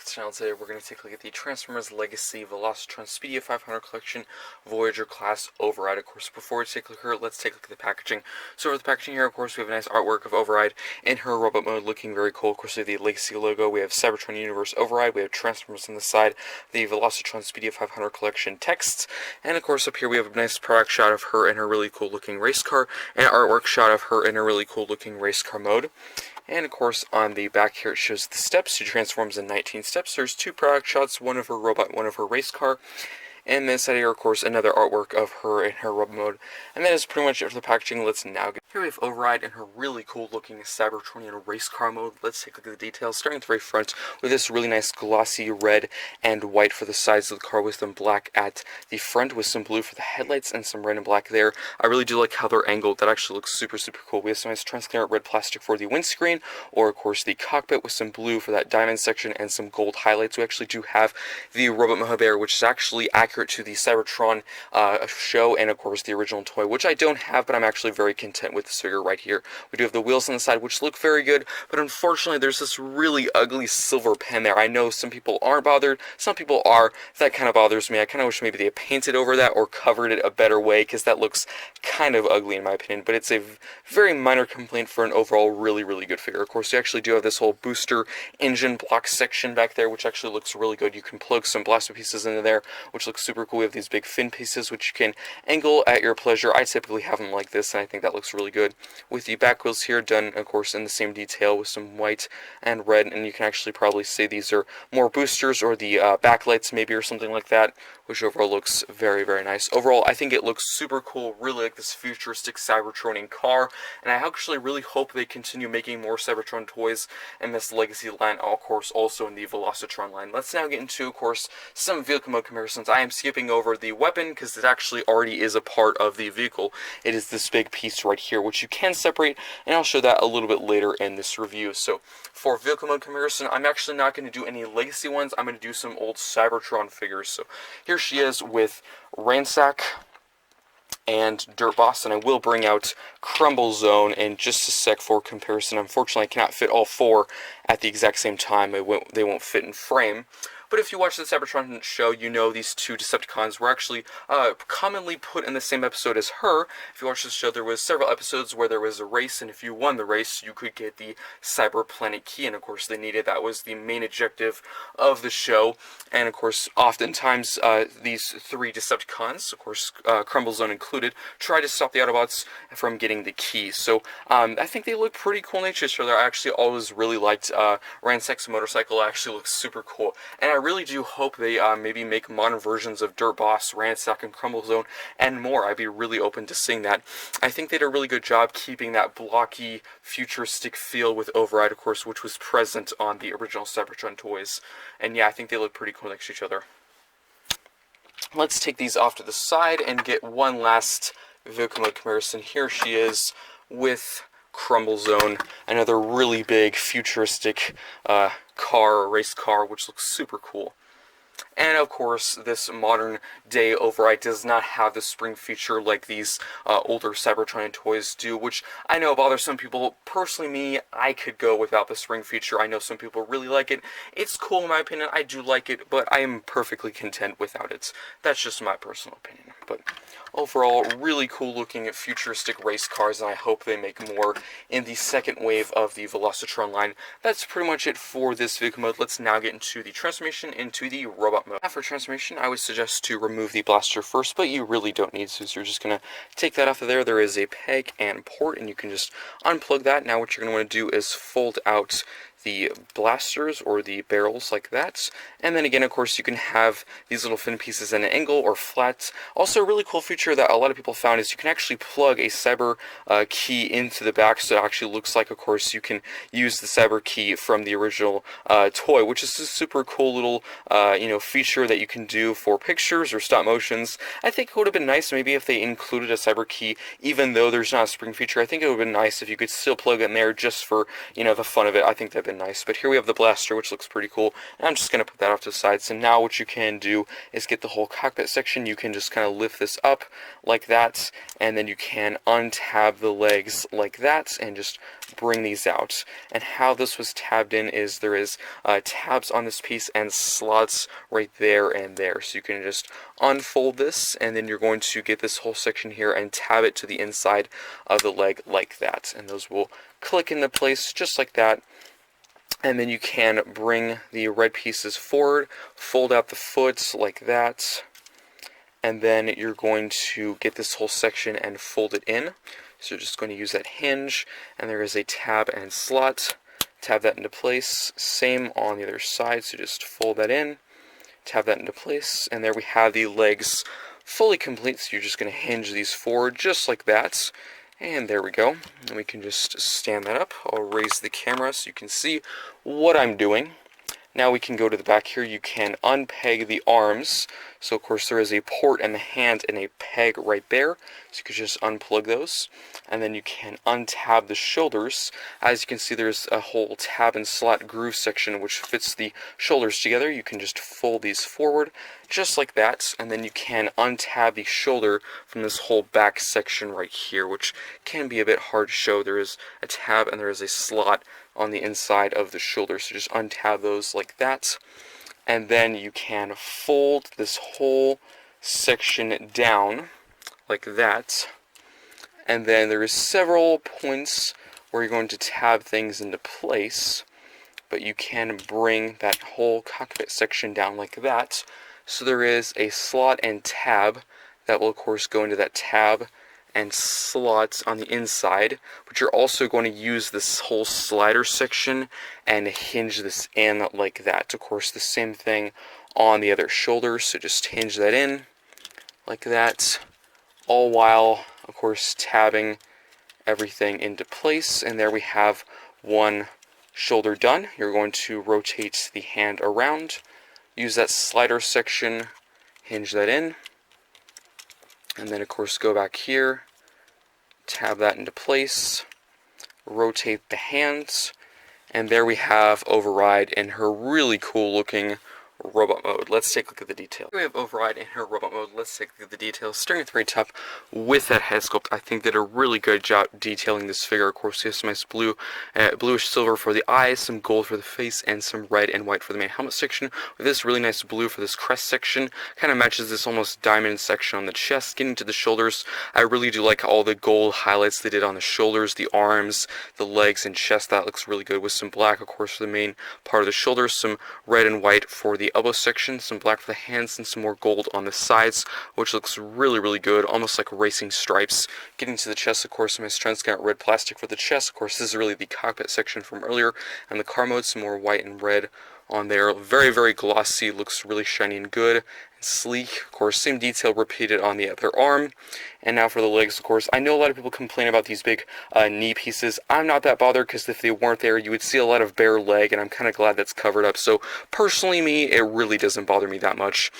the channel today. We're going to take a look at the Transformers Legacy Velocitron Speedia 500 Collection Voyager class Override. Of course, before we take a look at her, let's take a look at the packaging. So for the packaging here, of course, we have a nice artwork of Override in her robot mode, looking very cool. Of course, we have the Legacy logo. We have Cybertron Universe Override. We have Transformers on the side, the Velocitron Speedia 500 Collection texts, and of course, up here we have a nice product shot of her in her really cool looking race car, and an artwork shot of her in a really cool looking race car mode. And of course, on the back here, it shows the steps. She transforms in 19 steps. There's two product shots, one of her robot, one of her race car. And then side here, of course, another artwork of her in her robot mode. And that is pretty much it for the packaging. Let's now get here. We have Override in her really cool looking Cybertronian race car mode. Let's take a look at the details, starting at the very front with this really nice glossy red and white for the sides of the car, with some black at the front, with some blue for the headlights and some red and black there. I really do like how they're angled. That actually looks super cool. We have some nice transparent red plastic for the windscreen, or of course the cockpit, with some blue for that diamond section and some gold highlights. We actually do have the robot mode there, which is actually accurate to the Cybertron show, and of course the original toy, which I don't have, but I'm actually very content with this figure right here. We do have the wheels on the side, which look very good, but unfortunately there's this really ugly silver pen there. I know some people aren't bothered, some people are. That kind of bothers me. I kind of wish maybe they had painted over that or covered it a better way, because that looks kind of ugly in my opinion, but it's a very minor complaint for an overall really good figure. Of course, you actually do have this whole booster engine block section back there, which actually looks really good. You can plug some blaster pieces into there, which looks super cool. We have these big fin pieces, which you can angle at your pleasure. I typically have them like this, and I think that looks really good. With the back wheels here done, of course, in the same detail with some white and red, and you can actually probably say these are more boosters or the backlights maybe, or something like that, which overall looks very nice. Overall, I think it looks super cool. Really like this futuristic Cybertronian car, and I actually really hope they continue making more Cybertron toys in this Legacy line, of course, also in the Velocitron line. Let's now get into, of course, some vehicle mode comparisons. I am skipping over the weapon because it actually already is a part of the vehicle. It is this big piece right here, which you can separate, and I'll show that a little bit later in this review. So for vehicle mode comparison, I'm actually not going to do any Legacy ones. I'm going to do some old Cybertron figures. So here she is with Ransack and Dirt Boss, and I will bring out Crumble Zone in just a sec for comparison. Unfortunately, I cannot fit all four at the exact same time. They won't fit in frame. But if you watch the Cybertron show, you know these two Decepticons were actually commonly put in the same episode as her. If you watch this show, there was several episodes where there was a race, and if you won the race, you could get the Cyber Planet Key, and of course they needed that. Was the main objective of the show. And of course, oftentimes these three Decepticons, of course Crumble Zone included, try to stop the Autobots from getting the key. So I think they look pretty cool in nature. So I actually always really liked Ransack's motorcycle. It actually looks super cool, and I really do hope they maybe make modern versions of Dirt Boss, Ransack, and Crumble Zone, and more. I'd be really open to seeing that. I think they did a really good job keeping that blocky, futuristic feel with Override, of course, which was present on the original Cybertron toys. And yeah, I think they look pretty cool next to each other. Let's take these off to the side and get one last vehicle mode comparison. Here she is with Crumble Zone, another really big futuristic race car, which looks super cool. And of course, this modern day Override does not have the spring feature like these older Cybertron toys do, which I know bothers some people. Personally, me, I could go without the spring feature. I know some people really like it. It's cool in my opinion. I do like it, but I am perfectly content without it. That's just my personal opinion. But overall, really cool looking futuristic race cars, and I hope they make more in the second wave of the Velocitron line. That's pretty much it for this vehicle mode. Let's now get into the transformation into the robot mode. Now for transformation, I would suggest to remove the blaster first, but you really don't need to, so you're just going to take that off of there. There is a peg and port, and you can just unplug that. Now what you're going to want to do is fold out the blasters or the barrels like that, and then again, of course, you can have these little fin pieces at an angle or flat. Also, a really cool feature that a lot of people found is you can actually plug a Cyber key into the back, so it actually looks like, of course, you can use the Cyber key from the original toy, which is a super cool little feature that you can do for pictures or stop motions. I think it would have been nice maybe if they included a Cyber key, even though there's not a spring feature. I think it would have been nice if you could still plug it in there just for the fun of it. I think that'd been nice. But here we have the blaster, which looks pretty cool, and I'm just going to put that off to the side. So now what you can do is get the whole cockpit section. You can just kind of lift this up like that, and then you can untab the legs like that, and just bring these out. And how this was tabbed in is there is tabs on this piece and slots right there and there. So you can just unfold this, and then you're going to get this whole section here and tab it to the inside of the leg like that. And those will click into place just like that. And then you can bring the red pieces forward, fold out the foot like that, and then you're going to get this whole section and fold it in. So you're just going to use that hinge, and there is a tab and slot. Tab that into place. Same on the other side, so just fold that in, tab that into place, and there we have the legs fully complete. So you're just going to hinge these forward just like that. And there we go. And we can just stand that up. I'll raise the camera so you can see what I'm doing. Now we can go to the back here. You can unpeg the arms. So of course there is a port and the hand and a peg right there. So you can just unplug those. And then you can untab the shoulders. As you can see, there's a whole tab and slot groove section which fits the shoulders together. You can just fold these forward just like that. And then you can untab the shoulder from this whole back section right here, which can be a bit hard to show. There is a tab and there is a slot on the inside of the shoulder. So just untab those like that. And then you can fold this whole section down like that. And then there is several points where you're going to tab things into place, but you can bring that whole cockpit section down like that. So there is a slot and tab that will of course go into that tab and slots on the inside, but you're also going to use this whole slider section and hinge this in like that. Of course, the same thing on the other shoulder, so just hinge that in like that, all while of course tabbing everything into place. And there we have one shoulder done. You're going to rotate the hand around, use that slider section, hinge that in, and then of course go back here, tab that into place, rotate the hands, and there we have Override in her really cool looking robot mode. Let's take a look at the detail. We have Override in her robot mode. Let's take a look at the details. Starting at the very top with that head sculpt, I think did a really good job detailing this figure. Of course, we have some nice blue, bluish silver for the eyes, some gold for the face, and some red and white for the main helmet section. With this really nice blue for this crest section, kind of matches this almost diamond section on the chest. Getting to the shoulders, I really do like all the gold highlights they did on the shoulders, the arms, the legs, and chest. That looks really good with some black, of course, for the main part of the shoulders, some red and white for the elbow section, some black for the hands, and some more gold on the sides, which looks really, really good, almost like racing stripes. Getting to the chest, of course, some nice transparent red plastic for the chest. Of course, this is really the cockpit section from earlier, and the car mode, some more white and red on there. Very, very glossy, looks really shiny and good and sleek. Of course, same detail repeated on the other arm. And now for the legs, of course, I know a lot of people complain about these big knee pieces. I'm not that bothered, because if they weren't there, you would see a lot of bare leg, and I'm kind of glad that's covered up. So personally, it really doesn't bother me that much.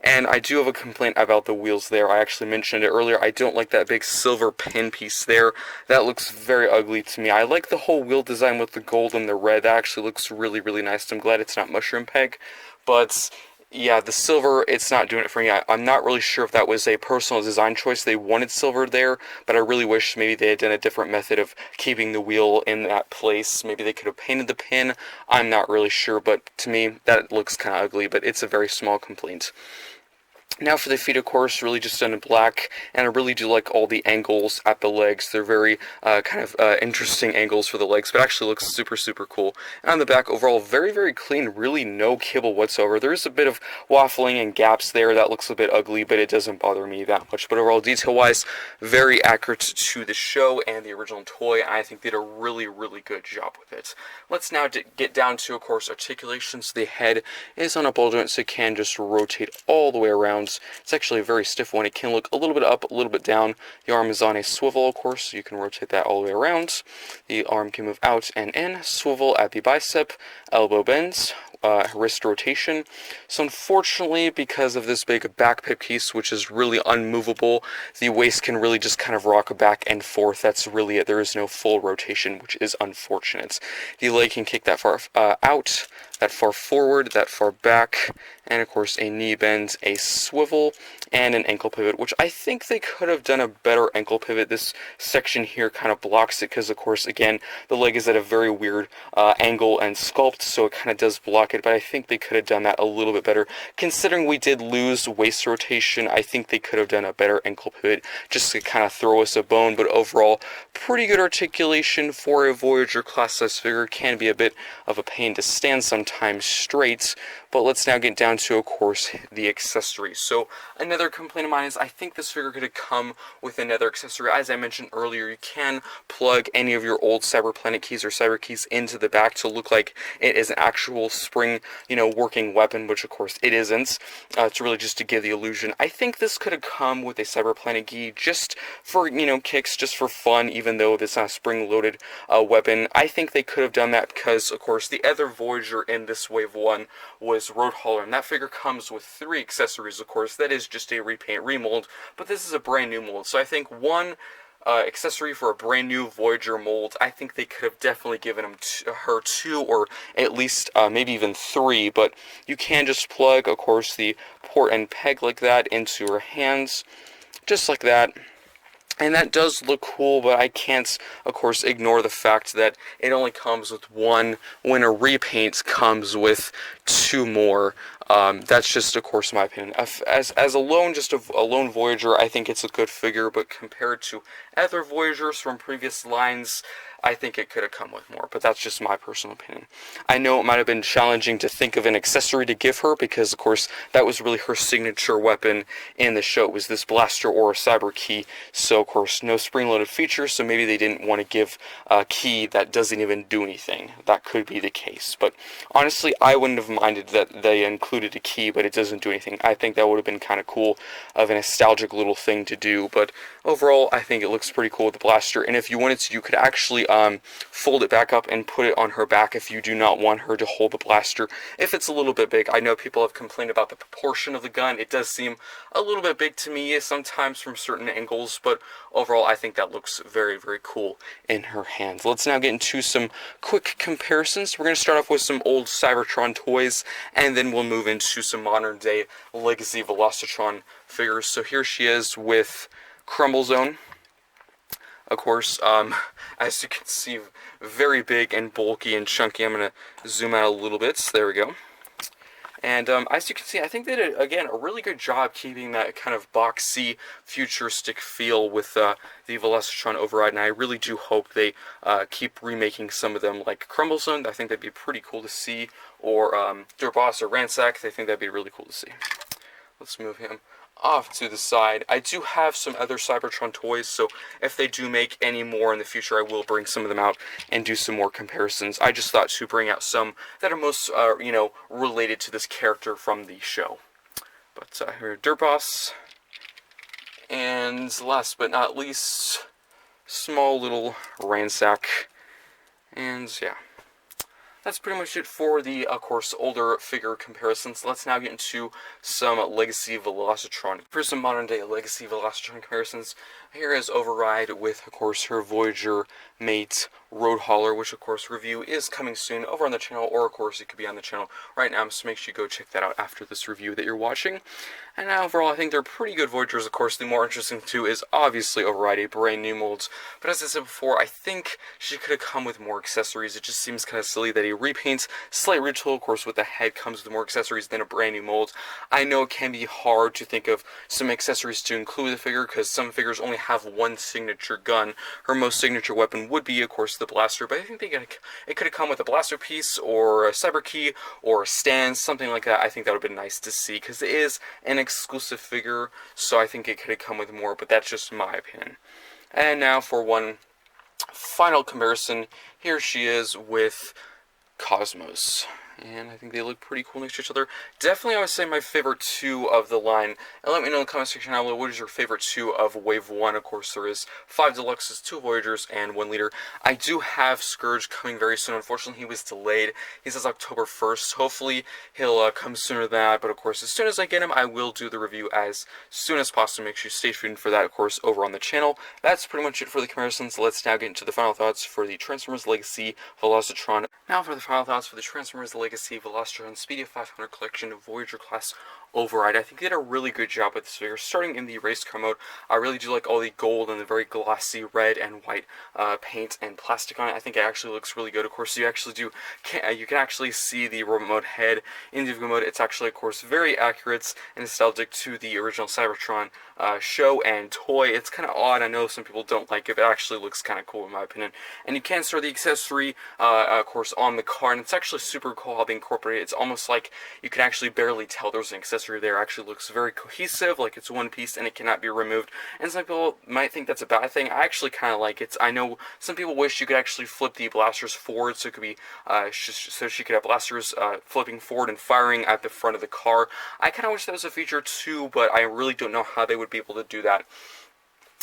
And I do have a complaint about the wheels there. I actually mentioned it earlier. I don't like that big silver pin piece there. That looks very ugly to me. I like the whole wheel design with the gold and the red. That actually looks really, really nice. I'm glad it's not mushroom peg, but yeah, the silver, it's not doing it for me. I'm not really sure if that was a personal design choice. They wanted silver there, but I really wish maybe they had done a different method of keeping the wheel in that place. Maybe they could have painted the pin. I'm not really sure, but to me, that looks kind of ugly, but it's a very small complaint. Now for the feet, of course, really just done in black, and I really do like all the angles at the legs. They're very interesting angles for the legs, but actually looks super, super cool. And on the back, overall, very, very clean, really no kibble whatsoever. There is a bit of waffling and gaps there. That looks a bit ugly, but it doesn't bother me that much. But overall, detail-wise, very accurate to the show and the original toy. I think they did a really, really good job with it. Let's now get down to, of course, articulation. So the head is on a ball joint, so it can just rotate all the way around. It's actually a very stiff one. It can look a little bit up, a little bit down. The arm is on a swivel, of course, so you can rotate that all the way around. The arm can move out and in. Swivel at the bicep, elbow bends, wrist rotation. So unfortunately, because of this big back pip piece, which is really unmovable, the waist can really just kind of rock back and forth. That's really it. There is no full rotation, which is unfortunate. The leg can kick that far out, that far forward, that far back, and of course a knee bend, a swivel, and an ankle pivot, which I think they could have done a better ankle pivot. This section here kind of blocks it because, of course, again, the leg is at a very weird angle and sculpt, so it kind of does block it, but I think they could have done that a little bit better. Considering we did lose waist rotation, I think they could have done a better ankle pivot just to kind of throw us a bone, but overall, pretty good articulation for a Voyager class size figure. Can be a bit of a pain to stand sometimes straight, but let's now get down to, of course, the accessories. So another complaint of mine is I think this figure could have come with another accessory. As I mentioned earlier, you can plug any of your old Cyberplanet keys or Cyber keys into the back to look like it is an actual spring, working weapon, which of course it isn't. It's really just to give the illusion. I think this could have come with a Cyberplanet key just for, kicks, just for fun, even though it's not a spring-loaded weapon. I think they could have done that because, of course, the other Voyager in this Wave 1 was Road Hauler, and that figure comes with 3 accessories, of course. That is just a repaint remold, but this is a brand new mold. So I think one accessory for a brand new Voyager mold, I think they could have definitely given her 2 or at least maybe even 3, but you can just plug, of course, the port and peg like that into her hands, just like that. And that does look cool, but I can't, of course, ignore the fact that it only comes with 1, when a repaint comes with 2 more. That's just, of course, my opinion. As a lone Voyager, I think it's a good figure, but compared to other Voyagers from previous lines, I think it could have come with more, but that's just my personal opinion. I know it might have been challenging to think of an accessory to give her, because, of course, that was really her signature weapon in the show. It was this blaster or a cyber key, so, of course, no spring-loaded features, so maybe they didn't want to give a key that doesn't even do anything. That could be the case, but honestly, I wouldn't have minded that they included a key, but it doesn't do anything. I think that would have been kind of cool, of a nostalgic little thing to do, but overall, I think it looks pretty cool with the blaster, and if you wanted to, you could actually fold it back up and put it on her back if you do not want her to hold the blaster. If it's a little bit big, I know people have complained about the proportion of the gun. It does seem a little bit big to me sometimes from certain angles, but overall I think that looks very, very cool in her hands. Let's now get into some quick comparisons. We're going to start off with some old Cybertron toys, and then we'll move into some modern day Legacy Velocitron figures. So here she is with Crumble Zone. Of course, as you can see, very big and bulky and chunky. I'm going to zoom out a little bit. There we go. And as you can see, I think they did, again, a really good job keeping that kind of boxy, futuristic feel with the Velocitron Override, and I really do hope they keep remaking some of them, like Crumble Zone. I think that'd be pretty cool to see, or Dirt Boss or Ransack. I think that'd be really cool to see. Let's move him off to the side. I do have some other Cybertron toys, so if they do make any more in the future, I will bring some of them out and do some more comparisons. I just thought to bring out some that are most, related to this character from the show. But here, Dirt Boss, and last but not least, small little Ransack, and yeah. That's pretty much it for the, of course, older figure comparisons. Let's now get into some Legacy Velocitron. For some modern-day Legacy Velocitron comparisons, here is Override with, of course, her Voyager mate, Road Hauler, which, of course, review is coming soon over on the channel, or, of course, it could be on the channel right now, so make sure you go check that out after this review that you're watching. And overall, I think they're pretty good Voyagers. Of course, the more interesting two is obviously Override, a brand new mold. But as I said before, I think she could have come with more accessories. It just seems kind of silly that a repaint, slight retool, of course, with the head comes with more accessories than a brand new mold. I know it can be hard to think of some accessories to include with the figure, because some figures only have one signature gun. Her most signature weapon would be, of course, the blaster, but I think it could have come with a blaster piece, or a cyber key, or a stand, something like that. I think that would have been nice to see, because it is an exclusive figure, so I think it could have come with more, but that's just my opinion. And now for one final comparison, here she is with Cosmos. and I think they look pretty cool next to each other. Definitely, I would say my favorite two of the line. And let me know in the comment section down below, what is your favorite two of Wave 1? Of course, there is 5 Deluxes, 2 Voyagers, and 1 Leader. I do have Scourge coming very soon. Unfortunately, he was delayed. He says October 1st. Hopefully, he'll come sooner than that. But, of course, as soon as I get him, I will do the review as soon as possible. Make sure you stay tuned for that, of course, over on the channel. That's pretty much it for the comparisons. Let's now get into the final thoughts for the Transformers Legacy Velocitron. Now for the final thoughts for the Transformers Legacy Velocitron Speedia 500 Collection Voyager class Override. I think they did a really good job with this figure. Starting in the race car mode, I really do like all the gold and the very glossy red and white paint and plastic on it. I think it actually looks really good. Of course, you can actually see the robot mode head in the vehicle mode. It's actually, of course, very accurate and nostalgic to the original Cybertron show and toy. It's kind of odd. I know some people don't like it, but it actually looks kind of cool in my opinion. And you can store the accessory, of course, on the car, and it's actually super cool how they incorporate it. It's almost like you can actually barely tell there's an accessory there. It actually looks very cohesive, like it's one piece and it cannot be removed. And some people might think that's a bad thing. I actually kind of like it. I know some people wish you could actually flip the blasters forward, so it could be so she could have blasters flipping forward and firing at the front of the car. I kind of wish that was a feature too, but I really don't know how they would be able to do that.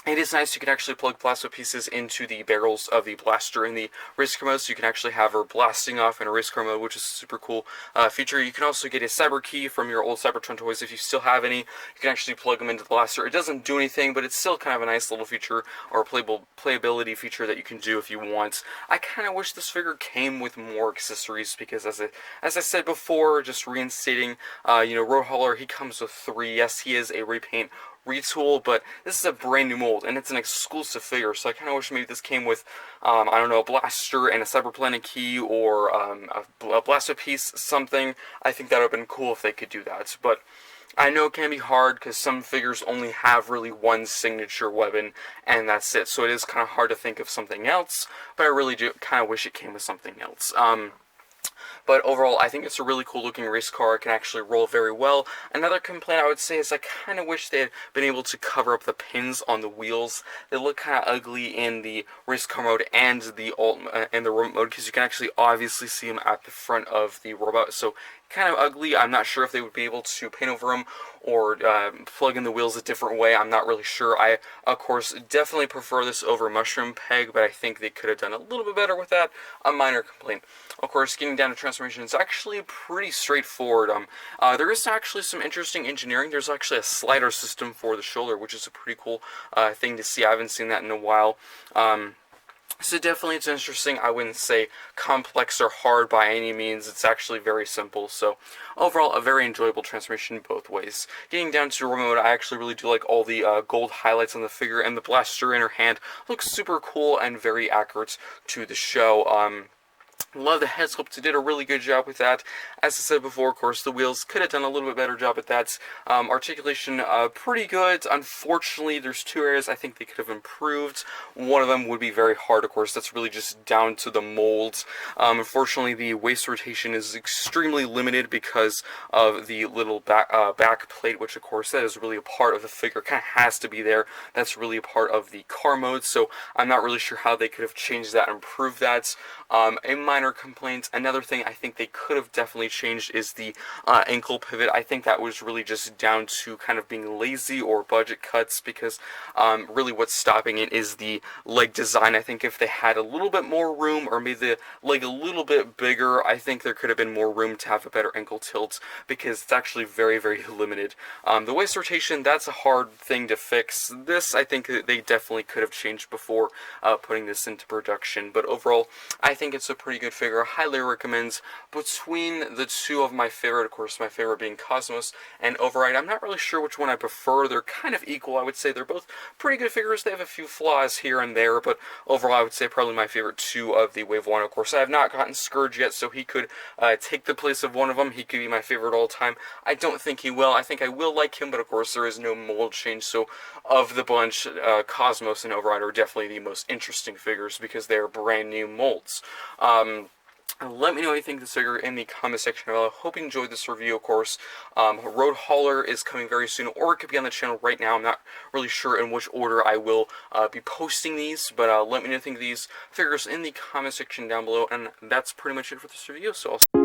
It is nice you can actually plug plasma pieces into the barrels of the blaster in the race car mode, so you can actually have her blasting off in a race car mode, which is a super cool feature. You can also get a cyber key from your old Cybertron toys if you still have any. You can actually plug them into the blaster. It doesn't do anything, but it's still kind of a nice little feature, or a playability feature that you can do if you want. I kind of wish this figure came with more accessories, because as I said before, just reinstating, Road Hauler, he comes with 3. Yes, he is a repaint retool, but this is a brand new mold and it's an exclusive figure, so I kind of wish maybe this came with I don't know, a blaster and a Cyber Planet key, or a blaster piece, something. I think that would have been cool if they could do that, but I know it can be hard because some figures only have really one signature weapon and that's it, so it is kind of hard to think of something else, but I really do kind of wish it came with something else. But overall, I think it's a really cool looking race car. It can actually roll very well. Another complaint I would say is I kind of wish they had been able to cover up the pins on the wheels. They look kind of ugly in the race car mode and the robot mode, because you can actually obviously see them at the front of the robot. So kind of ugly. I'm not sure if they would be able to paint over them or plug in the wheels a different way. I'm not really sure. I, of course, definitely prefer this over Mushroom Peg, but I think they could have done a little bit better with that. A minor complaint. Of course, getting down to transformation is actually pretty straightforward. There is actually some interesting engineering. There's actually a slider system for the shoulder, which is a pretty cool thing to see. I haven't seen that in a while. So definitely it's interesting. I wouldn't say complex or hard by any means. It's actually very simple. So overall, a very enjoyable transformation both ways. Getting down to robot mode, I actually really do like all the gold highlights on the figure, and the blaster in her hand looks super cool and very accurate to the show. Love the head sculpt. They did a really good job with that. As I said before, of course, the wheels could have done a little bit better job at that. Articulation, pretty good. Unfortunately, there's 2 areas I think they could have improved. One of them would be very hard, of course. That's really just down to the molds. Unfortunately, the waist rotation is extremely limited because of the little back plate, which, of course, that is really a part of the figure. Kind of has to be there. That's really a part of the car mode, so I'm not really sure how they could have changed that and improved that. A minor complaint. Another thing I think they could have definitely changed is the ankle pivot. I think that was really just down to kind of being lazy or budget cuts, because really what's stopping it is the leg design. I think if they had a little bit more room, or made the leg a little bit bigger, I think there could have been more room to have a better ankle tilt, because it's actually very, very limited. The waist rotation, that's a hard thing to fix. This, I think they definitely could have changed before putting this into production, but overall, I think it's a pretty good figure. Highly recommend. Between the two of my favorite, of course, my favorite being Cosmos and Override, I'm not really sure which one I prefer. They're kind of equal. I would say they're both pretty good figures. They have a few flaws here and there, but overall I would say probably my favorite 2 of the Wave 1. Of course, I have not gotten Scourge yet, so he could take the place of one of them. He could be my favorite all time. I don't think he will. I think I will like him, but of course there is no mold change, so of the bunch, Cosmos and Override are definitely the most interesting figures because they're brand new molds. Let me know what you think of this figure in the comment section below. Hope you enjoyed this review, of course. Road Hauler is coming very soon, or it could be on the channel right now. I'm not really sure in which order I will be posting these, but let me know what you think of these figures in the comment section down below, and that's pretty much it for this review, so I'll